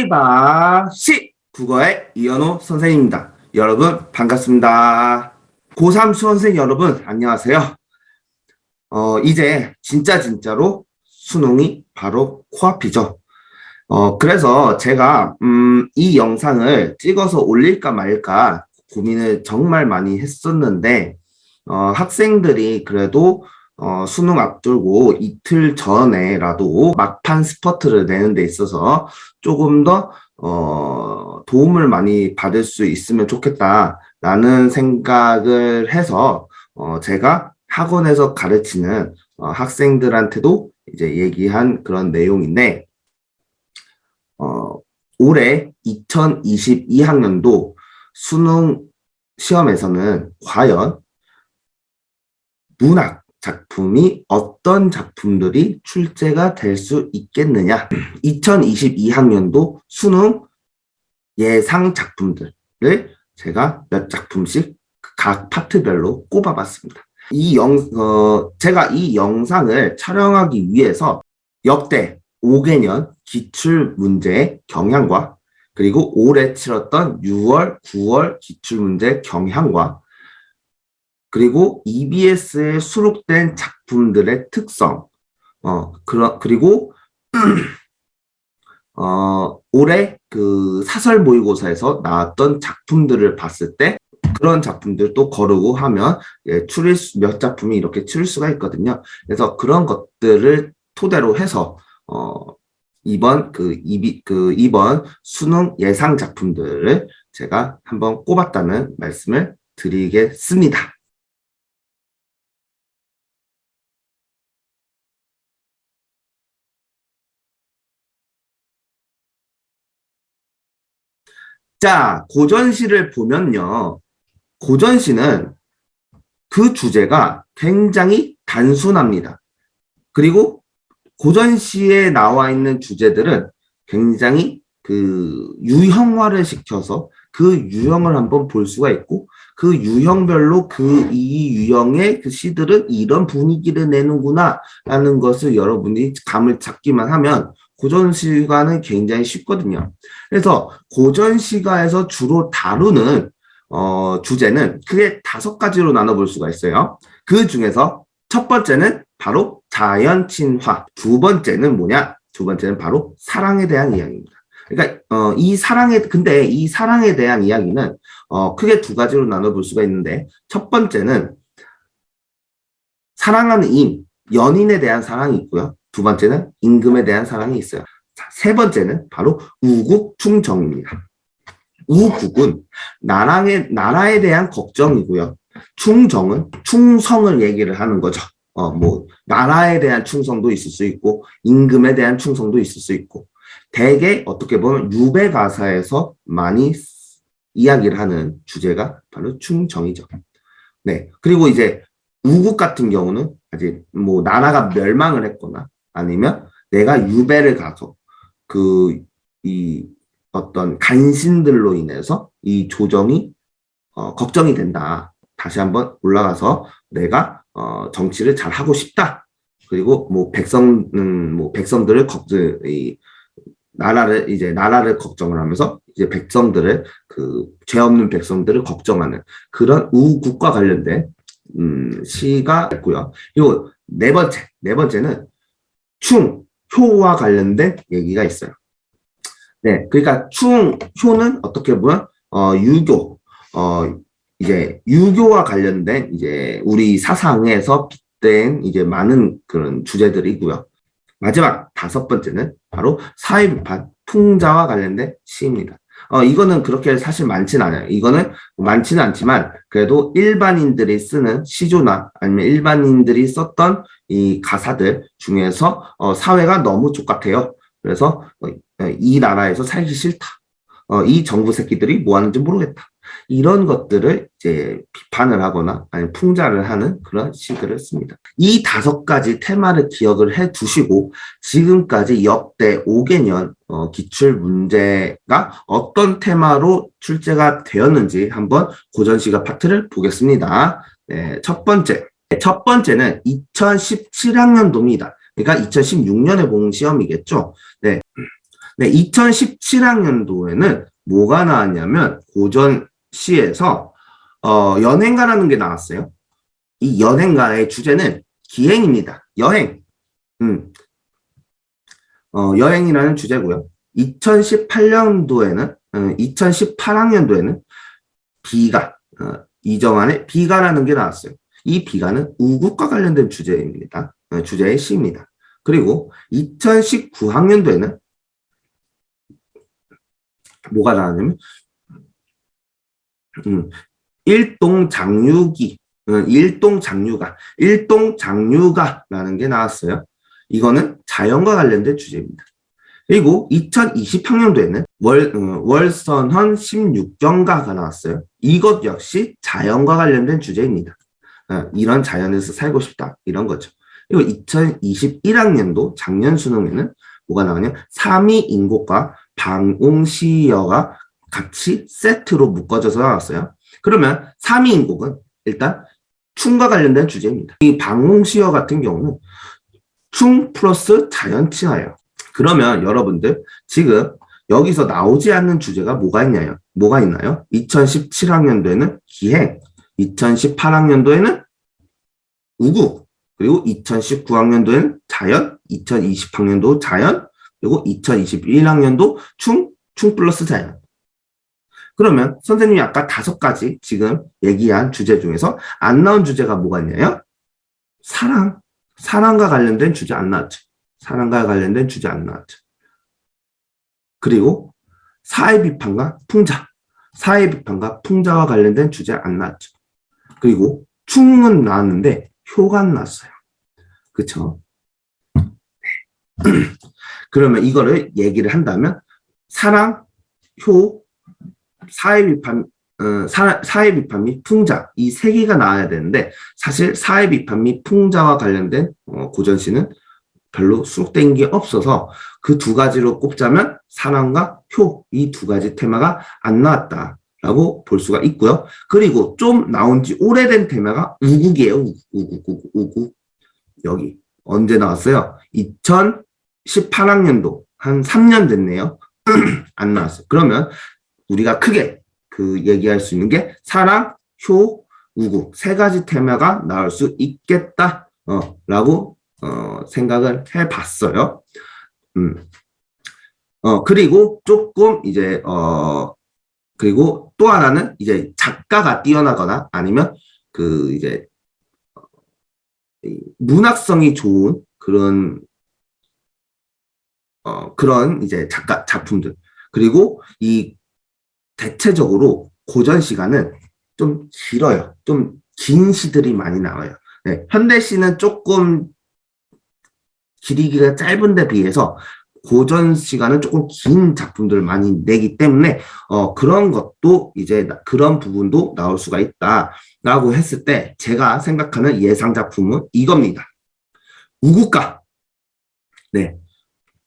시바시 국어의 이현호 선생님입니다. 여러분 반갑습니다. 고3 수험생 여러분 안녕하세요. 이제 진짜로 수능이 바로 코앞이죠. 그래서 제가 이 영상을 찍어서 올릴까 말까 고민을 정말 많이 했었는데 학생들이 그래도 수능 앞두고 이틀 전에라도 막판 스퍼트를 내는 데 있어서 조금 더 도움을 많이 받을 수 있으면 좋겠다라는 생각을 해서 제가 학원에서 가르치는 학생들한테도 이제 얘기한 그런 내용인데 올해 2022학년도 수능 시험에서는 과연 문학 작품이 어떤 작품들이 출제가 될 수 있겠느냐. 2022학년도 수능 예상 작품들을 제가 몇 작품씩 각 파트별로 꼽아봤습니다. 제가 이 영상을 촬영하기 위해서 역대 5개년 기출문제 경향과 그리고 올해 치렀던 6월, 9월 기출문제 경향과 그리고 EBS에 수록된 작품들의 특성, 그리고 올해 그 사설 모의고사에서 나왔던 작품들을 봤을 때 그런 작품들도 거르고 하면 몇 작품이 이렇게 추릴 수가 있거든요. 그래서 그런 것들을 토대로 해서 이번 수능 예상 작품들을 제가 한번 꼽았다는 말씀을 드리겠습니다. 자, 고전시를 보면요. 고전시는 그 주제가 굉장히 단순합니다. 그리고 고전시에 나와 있는 주제들은 굉장히 유형화를 시켜서 그 유형을 한번 볼 수가 있고 그 유형별로 이 유형의 그 시들은 이런 분위기를 내는구나 라는 것을 여러분이 감을 잡기만 하면 고전시가는 굉장히 쉽거든요. 그래서 고전시가에서 주로 다루는 주제는 크게 5가지로 나눠볼 수가 있어요. 그 중에서 첫 번째는 바로 자연 친화. 두 번째는 뭐냐? 두 번째는 바로 사랑에 대한 이야기입니다. 그러니까 근데 이 사랑에 대한 이야기는 크게 2가지로 나눠볼 수가 있는데 첫 번째는 사랑하는 연인에 대한 사랑이 있고요. 두 번째는 임금에 대한 사랑이 있어요. 자, 세 번째는 바로 우국충정입니다. 우국은 나라에 대한 걱정이고요. 충정은 충성을 얘기를 하는 거죠. 나라에 대한 충성도 있을 수 있고, 임금에 대한 충성도 있을 수 있고, 대개 어떻게 보면 유배 가사에서 많이 이야기를 하는 주제가 바로 충정이죠. 네. 그리고 이제 우국 같은 경우는 아직 나라가 멸망을 했거나 아니면 내가 유배를 가서 어떤 간신들로 인해서 이 조정이 걱정이 된다. 다시 한번 올라가서 내가 정치를 잘 하고 싶다. 그리고 백성들을 나라를 걱정을 하면서 이제 백성들을 죄 없는 백성들을 걱정하는 그런 우국과 관련된 시가 있고요. 그리고 네 번째는 효와 관련된 얘기가 있어요. 네, 그러니까 효는 어떻게 보면 유교와 관련된 이제 우리 사상에서 빗댄 이제 많은 그런 주제들이고요. 마지막 5번째는 바로 사회비판, 풍자와 관련된 시입니다. 이거는 그렇게 사실 많지는 않아요. 이거는 많지는 않지만 그래도 일반인들이 쓰는 시조나 아니면 일반인들이 썼던 이 가사들 중에서 사회가 너무 족같아요. 그래서 이 나라에서 살기 싫다. 이 정부 새끼들이 뭐 하는지 모르겠다. 이런 것들을 이제 비판을 하거나 아니면 풍자를 하는 그런 시들을 씁니다. 이 5가지 테마를 기억을 해 두시고 지금까지 역대 5개년 기출 문제가 어떤 테마로 출제가 되었는지 한번 고전시가 파트를 보겠습니다. 네, 첫 번째는 2017학년도입니다. 그러니까 2016년에 본 시험이겠죠. 네. 네, 2017학년도에는 뭐가 나왔냐면 고전시에서 연행가라는 게 나왔어요. 이 연행가의 주제는 기행입니다. 여행. 여행이라는 주제고요. 2018학년도에는 비가, 이정환의 비가라는 게 나왔어요. 이 비가는 우국과 관련된 주제입니다. 주제의 시입니다. 그리고 2019학년도에는 뭐가 나왔냐면, 일동장류가라는 게 나왔어요. 이거는 자연과 관련된 주제입니다. 그리고 2020학년도에는 월선헌 16경가가 나왔어요. 이것 역시 자연과 관련된 주제입니다. 이런 자연에서 살고 싶다, 이런 거죠. 그리고 2021학년도 작년 수능에는 뭐가 나오냐? 삼위인곡과 방옹시여가 같이 세트로 묶어져서 나왔어요. 그러면 삼위인곡은 일단 춤과 관련된 주제입니다. 이 방옹시여 같은 경우는 춤 플러스 자연친화예요. 그러면 여러분들 지금 여기서 나오지 않는 주제가 뭐가 있나요? 2017학년도에는 기행, 2018학년도에는 우국, 그리고 2019학년도에는 자연, 2020학년도 자연, 그리고 2021학년도 춤 플러스 자연. 그러면 선생님이 아까 5가지 지금 얘기한 주제 중에서 안 나온 주제가 뭐가 있나요? 사랑과 관련된 주제 안 나왔죠. 사랑과 관련된 주제 안 나왔죠. 그리고 사회비판과 풍자와 관련된 주제 안 나왔죠. 그리고 충은 나왔는데 효가 안 나왔어요. 그쵸? 그러면 이거를 얘기를 한다면 사랑, 효, 사회비판 및 풍자, 이 3개가 나와야 되는데 사실 사회비판 및 풍자와 관련된 고전시는 별로 수록된 게 없어서 그 2가지로 꼽자면 사랑과 효, 이 2가지 테마가 안 나왔다라고 볼 수가 있고요. 그리고 좀 나온 지 오래된 테마가 우국이에요. 우국. 여기 언제 나왔어요? 2018학년도 한 3년 됐네요. 안 나왔어요. 그러면 우리가 크게 얘기할 수 있는 게 사랑, 효, 우국 3가지 테마가 나올 수 있겠다 라고 생각을 해봤어요. 그리고 조금 이제 그리고 또 하나는 이제 작가가 뛰어나거나 아니면 이제 문학성이 좋은 그런 이제 작품들. 그리고 이 대체적으로 고전 시가는 좀 길어요. 좀 긴 시들이 많이 나와요. 네, 현대 시는 조금 길이가 짧은데 비해서 고전 시가는 조금 긴 작품들을 많이 내기 때문에 그런 것도 이제 그런 부분도 나올 수가 있다라고 했을 때 제가 생각하는 예상 작품은 이겁니다. 우국가. 네.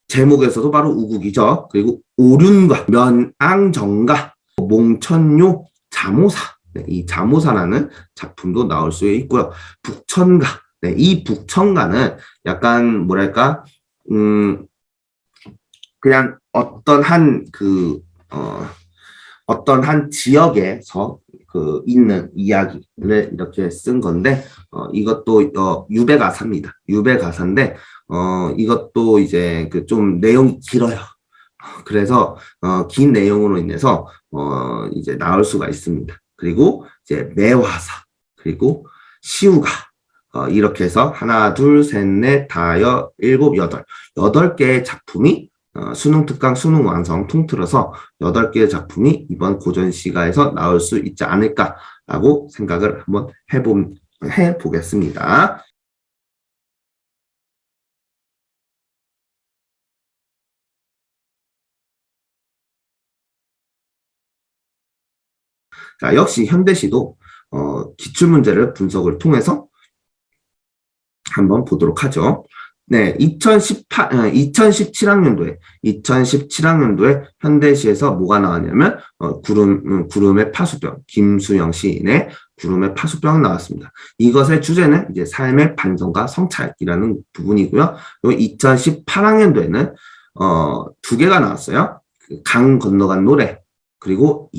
제목에서도 바로 우국이죠. 그리고 오륜가, 면앙정가, 몽천요, 자모사. 네, 이 자모사라는 작품도 나올 수 있고요. 북천가. 네, 이 북천가는 약간 뭐랄까, 그냥 어떤 한 지역에서 있는 이야기를 이렇게 쓴 건데, 이것도 유배가사입니다. 유배가사인데, 이것도 이제 좀 내용이 길어요. 그래서 긴 내용으로 인해서 이제 나올 수가 있습니다. 그리고 이제 매화사, 그리고 시우가 이렇게 해서 하나, 둘, 셋, 넷, 다섯, 일곱, 여덟 8개의 작품이 수능 특강, 수능 완성 통틀어서 8개의 작품이 이번 고전시가에서 나올 수 있지 않을까라고 생각을 한번 해보겠습니다. 자, 역시 현대시도 기출문제를 분석을 통해서 한번 보도록 하죠. 네, 2017학년도에 현대시에서 뭐가 나왔냐면 구름의 파수병, 김수영 시인의 구름의 파수병 나왔습니다. 이것의 주제는 이제 삶의 반성과 성찰이라는 부분이고요. 그리고 2018학년도에는 두 개가 나왔어요. 강 건너간 노래, 그리고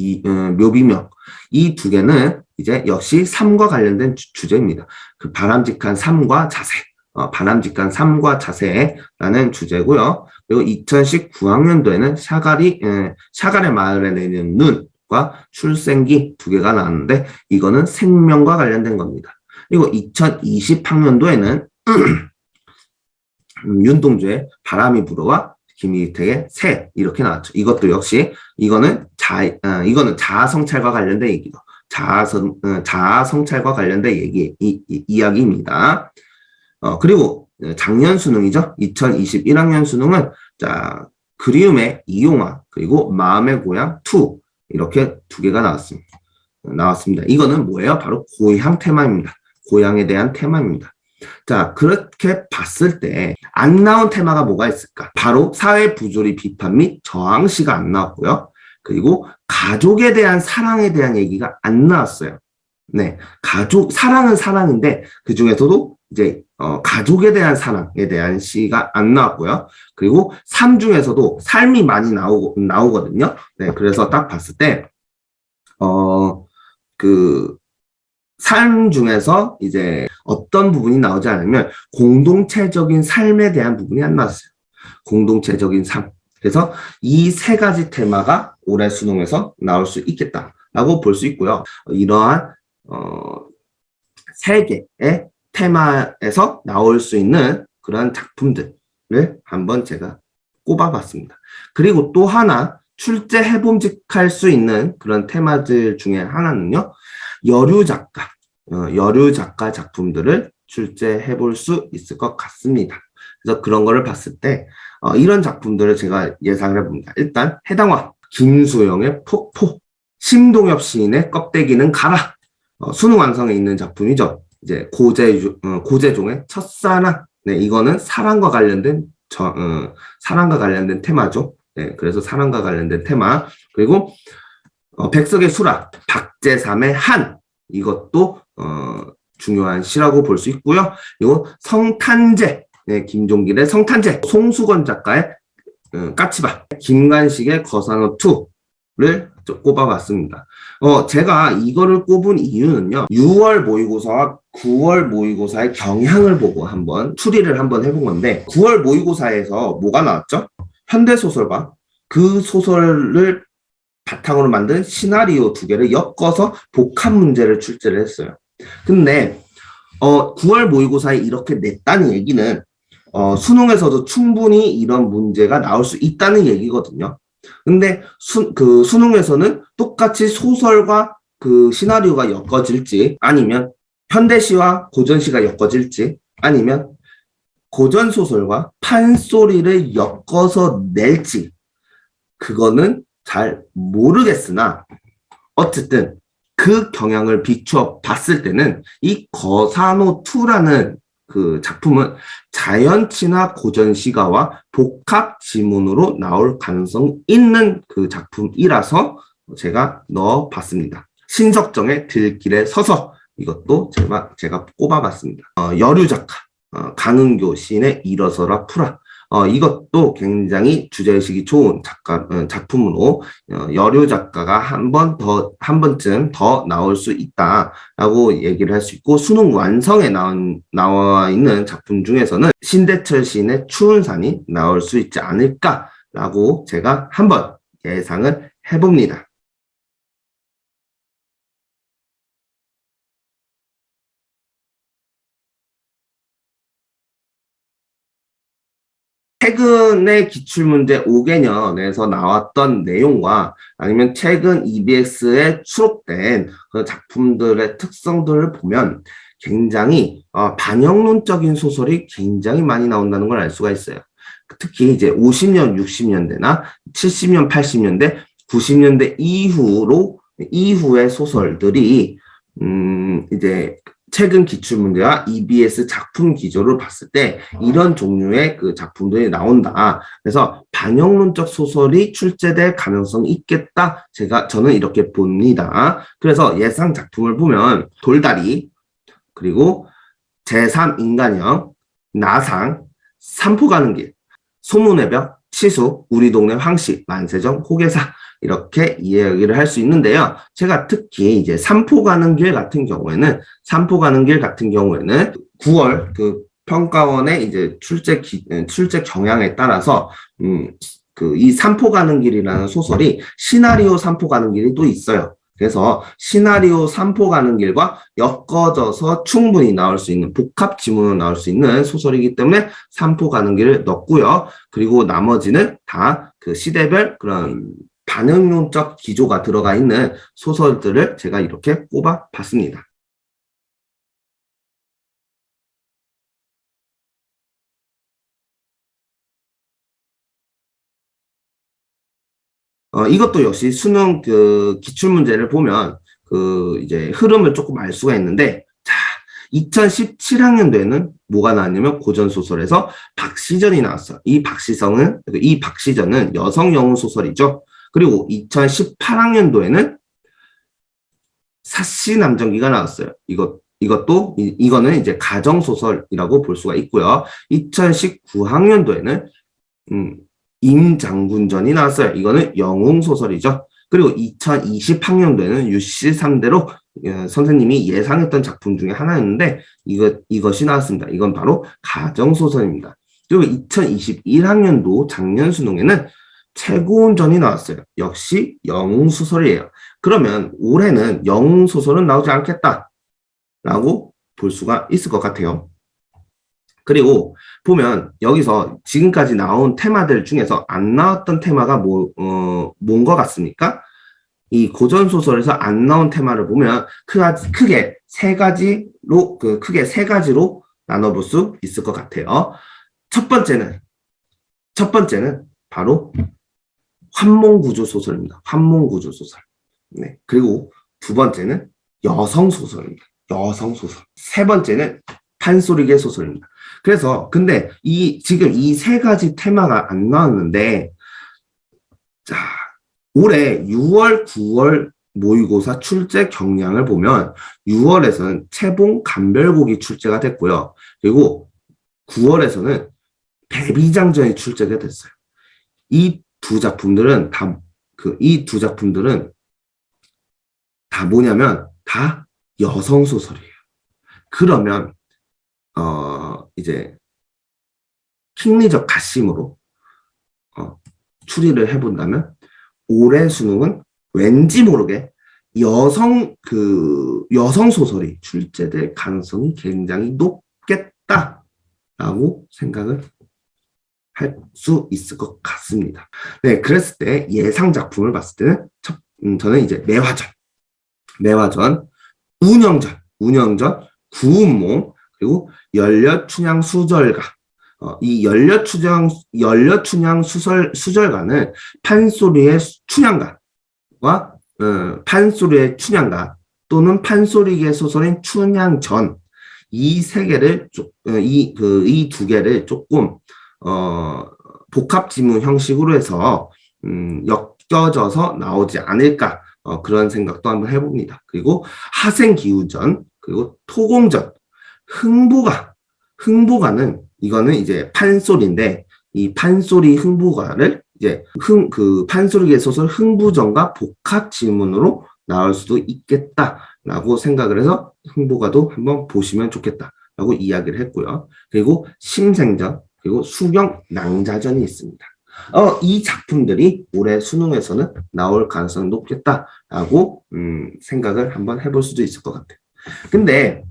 묘비명. 이 두 개는 이제 역시 삶과 관련된 주제입니다. 그 바람직한 삶과 자세, 바람직한 삶과 자세라는 주제고요. 그리고 2019학년도에는 샤갈의 마을에 내는 눈과 출생기 두 개가 나왔는데 이거는 생명과 관련된 겁니다. 그리고 2020학년도에는 윤동주의 바람이 불어와 김희택의 새 이렇게 나왔죠. 이것도 역시 이거는 자아 성찰과 관련된 얘기죠. 자아 성찰과 관련된 이야기입니다. 그리고 작년 수능이죠. 2021학년 수능은 자 그리움의 이용화 그리고 마음의 고향 2 이렇게 두 개가 나왔습니다. 이거는 뭐예요? 바로 고향 테마입니다. 고향에 대한 테마입니다. 자, 그렇게 봤을 때 안 나온 테마가 뭐가 있을까? 바로 사회 부조리 비판 및 저항시가 안 나왔고요. 그리고 가족에 대한 사랑에 대한 얘기가 안 나왔어요. 네, 사랑은 사랑인데 그 중에서도 이제 가족에 대한 사랑에 대한 시가 안 나왔고요. 그리고 삶 중에서도 삶이 많이 나오거든요. 네, 그래서 딱 봤을 때 삶 중에서 이제 어떤 부분이 나오지 않으면 공동체적인 삶에 대한 부분이 안 나왔어요. 공동체적인 삶. 그래서 이 세 가지 테마가 올해 수능에서 나올 수 있겠다라고 볼 수 있고요. 이러한 세 개의 테마에서 나올 수 있는 그런 작품들을 한번 제가 꼽아봤습니다. 그리고 또 하나 출제해봄직할 수 있는 그런 테마들 중에 하나는요. 여류 작가 작품들을 출제해 볼 수 있을 것 같습니다. 그래서 그런 거를 봤을 때 이런 작품들을 제가 예상을 해봅니다. 일단 해당화, 김수영의 폭포, 심동엽 시인의 껍데기는 가라. 수능 완성에 있는 작품이죠. 이제 고재종의 첫사랑. 네, 이거는 사랑과 관련된 테마죠. 네, 그래서 사랑과 관련된 테마. 그리고 백석의 수락, 박제삼의 한, 이것도 중요한 시라고 볼 수 있고요. 그리고 성탄제, 네, 김종길의 성탄제, 송수건 작가의 까치바, 김관식의 거산어2를 꼽아봤습니다. 제가 이거를 꼽은 이유는요. 6월 모의고사와 9월 모의고사의 경향을 보고 추리를 한번 해본 건데 9월 모의고사에서 뭐가 나왔죠? 현대소설과 그 소설을 바탕으로 만든 시나리오 두 개를 엮어서 복합 문제를 출제를 했어요. 근데 9월 모의고사에 이렇게 냈다는 얘기는 수능에서도 충분히 이런 문제가 나올 수 있다는 얘기거든요. 근데 수능에서는 똑같이 소설과 그 시나리오가 엮어질지 아니면 현대시와 고전시가 엮어질지 아니면 고전소설과 판소리를 엮어서 낼지 그거는 잘 모르겠으나 어쨌든 그 경향을 비추어 봤을 때는 이 거산호2라는 그 작품은 자연치나 고전시가와 복합 지문으로 나올 가능성 있는 그 작품이라서 제가 넣어봤습니다. 신석정의 들길에 서서 이것도 제가 꼽아봤습니다. 여류 작가 강은교 시인의 일어서라 풀아 이것도 굉장히 주제의식이 좋은 작품으로 여류 작가가 한 번쯤 더 나올 수 있다라고 얘기를 할 수 있고 수능 완성에 나와 있는 작품 중에서는 신대철 시인의 추운 산이 나올 수 있지 않을까라고 제가 한번 예상을 해봅니다. 최근에 기출문제 5개년에서 나왔던 내용과 아니면 최근 EBS에 수록된 그 작품들의 특성들을 보면 굉장히 반영론적인 소설이 굉장히 많이 나온다는 걸 알 수가 있어요. 특히 이제 50년, 60년대나 70년, 80년대, 90년대 이후의 소설들이 이제 최근 기출문제와 EBS 작품 기조를 봤을 때 이런 종류의 그 작품들이 나온다. 그래서 반영론적 소설이 출제될 가능성이 있겠다. 저는 이렇게 봅니다. 그래서 예상 작품을 보면 돌다리, 그리고 제3인간형, 나상, 산포 가는 길, 소문의 벽, 시수, 우리 동네 황씨, 만세정, 호계사 이렇게 이야기를 할 수 있는데요. 제가 특히 이제 삼포 가는 길 같은 경우에는 9월 그 평가원의 이제 출제 경향에 따라서 이 삼포 가는 길이라는 소설이 시나리오 삼포 가는 길이 또 있어요. 그래서 시나리오 삼포 가는 길과 엮어져서 충분히 나올 수 있는 복합 지문으로 나올 수 있는 소설이기 때문에 삼포 가는 길을 넣고요. 그리고 나머지는 다 그 시대별 그런 반응론적 기조가 들어가 있는 소설들을 제가 이렇게 꼽아 봤습니다. 이것도 역시 수능 그 기출문제를 보면 그 이제 흐름을 조금 알 수가 있는데, 자, 2017학년도에는 뭐가 나왔냐면 고전소설에서 박시전이 나왔어요. 이 박시전은 여성 영웅 소설이죠. 그리고 2018학년도에는 사씨 남정기가 나왔어요. 이거는 이제 가정소설이라고 볼 수가 있고요. 2019학년도에는 임장군전이 나왔어요. 이거는 영웅소설이죠. 그리고 2020학년도에는 유시 3대로 선생님이 예상했던 작품 중에 하나였는데 이것이 나왔습니다. 이건 바로 가정소설입니다. 그리고 2021학년도 작년 수능에는 최고운전이 나왔어요. 역시 영웅소설이에요. 그러면 올해는 영웅소설은 나오지 않겠다라고 볼 수가 있을 것 같아요. 그리고 보면 여기서 지금까지 나온 테마들 중에서 안 나왔던 테마가 뭔 것 같습니까? 이 고전소설에서 안 나온 테마를 보면 크게 세 가지로 나눠볼 수 있을 것 같아요. 첫 번째는 바로 환몽구조 소설입니다. 환몽구조 소설. 네. 그리고 두 번째는 여성소설입니다. 여성소설. 세 번째는 판소리계 소설입니다. 그래서 근데 지금 이 세 가지 테마가 안 나왔는데, 자, 올해 6월, 9월 모의고사 출제 경향을 보면 6월에서는 채봉 감별곡이 출제가 됐고요. 그리고 9월에서는 배비장전이 출제가 됐어요. 이 두 작품들은 다 뭐냐면 다 여성 소설이에요. 그러면 이제 심리적 가심으로 추리를 해본다면 올해 수능은 왠지 모르게 여성 소설이 출제될 가능성이 굉장히 높겠다라고 생각을 할 수 있을 것 같습니다. 네, 그랬을 때 예상 작품을 봤을 때는 저는 이제 매화전, 운영전, 구운몽, 그리고 연려춘향 수절가. 이 연려춘향 수절가는 판소리의 춘향가 또는 판소리계 소설인 춘향전, 이 두 개를 조금 복합 지문 형식으로 해서 엮여져서 나오지 않을까, 그런 생각도 한번 해봅니다. 그리고 하생기우전, 그리고 토공전, 흥부가는 이거는 이제 판소리인데, 이 판소리 흥부가를 이제 판소리계 소설 흥부전과 복합 지문으로 나올 수도 있겠다라고 생각을 해서 흥부가도 한번 보시면 좋겠다라고 이야기를 했고요. 그리고 심생전, 그리고 수경 낭자전이 있습니다. 이 작품들이 올해 수능에서는 나올 가능성이 높겠다라고 생각을 한번 해볼 수도 있을 것 같아요. 근데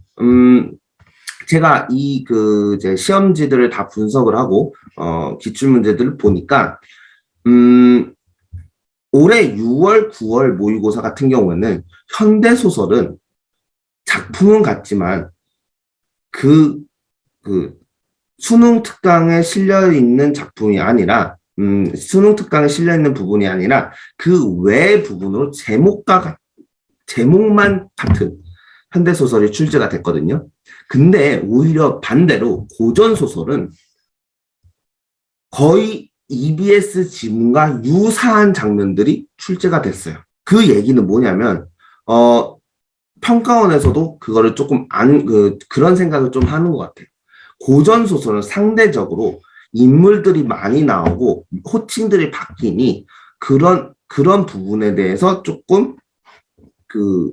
제가 이제 시험지들을 다 분석을 하고 기출문제들을 보니까 올해 6월, 9월 모의고사 같은 경우에는 현대소설은 작품은 같지만 수능 특강에 실려 있는 작품이 아니라 수능 특강에 실려 있는 부분이 아니라 그 외 부분으로 제목만 같은 현대소설이 출제가 됐거든요. 근데 오히려 반대로 고전소설은 거의 EBS 지문과 유사한 장면들이 출제가 됐어요. 그 얘기는 뭐냐면 평가원에서도 그거를 조금 그런 생각을 좀 하는 것 같아요. 고전소설은 상대적으로 인물들이 많이 나오고 호칭들이 바뀌니 그런 부분에 대해서 조금 그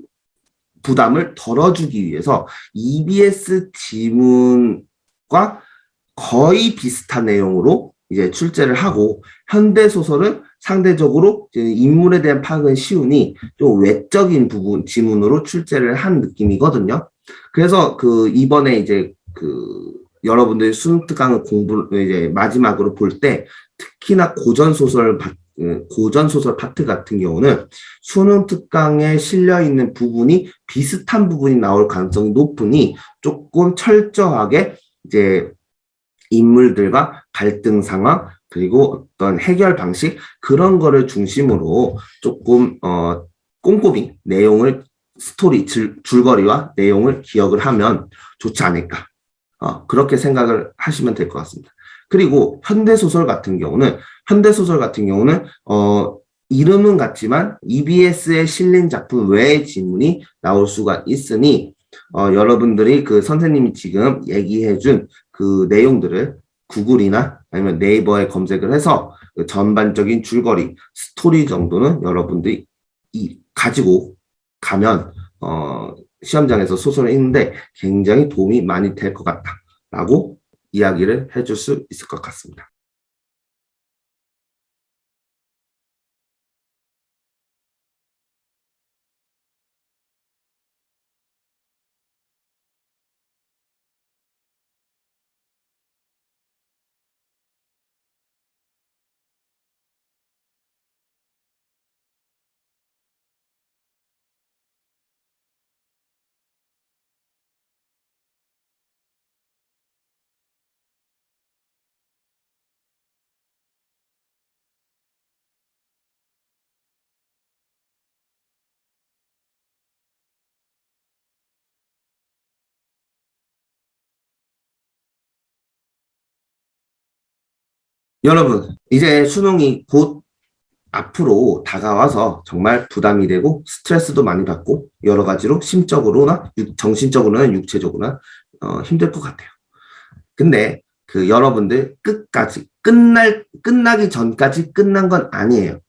부담을 덜어주기 위해서 EBS 지문과 거의 비슷한 내용으로 이제 출제를 하고, 현대 소설은 상대적으로 이제 인물에 대한 파악은 쉬우니 좀 외적인 부분 지문으로 출제를 한 느낌이거든요. 그래서 이번에 이제 여러분들이 수능 특강을 이제 마지막으로 볼 때 특히나 고전 소설 파트 같은 경우는 수능 특강에 실려 있는 부분이 비슷한 부분이 나올 가능성이 높으니 조금 철저하게 이제 인물들과 갈등 상황, 그리고 어떤 해결 방식, 그런 거를 중심으로 조금 꼼꼼히 내용을, 스토리 줄거리와 내용을 기억을 하면 좋지 않을까, 그렇게 생각을 하시면 될 것 같습니다. 그리고 현대소설 같은 경우는 이름은 같지만 EBS에 실린 작품 외의 지문이 나올 수가 있으니 여러분들이 선생님이 지금 얘기해준 그 내용들을 구글이나 아니면 네이버에 검색을 해서 전반적인 줄거리, 스토리 정도는 여러분들이 가지고 가면 시험장에서 소설을 읽는데 굉장히 도움이 많이 될 것 같다라고 이야기를 해줄 수 있을 것 같습니다. 여러분, 이제 수능이 곧 앞으로 다가와서 정말 부담이 되고 스트레스도 많이 받고 여러 가지로 심적으로나 정신적으로나 육체적으로나 힘들 것 같아요. 근데 여러분들 끝까지 끝나기 전까지 끝난 건 아니에요.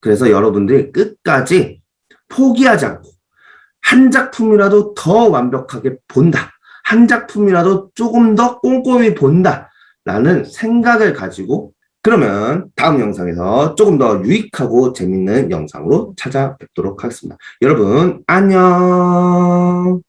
그래서 여러분들이 끝까지 포기하지 않고 한 작품이라도 더 완벽하게 본다, 한 작품이라도 조금 더 꼼꼼히 본다 라는 생각을 가지고, 그러면 다음 영상에서 조금 더 유익하고 재밌는 영상으로 찾아뵙도록 하겠습니다. 여러분 안녕.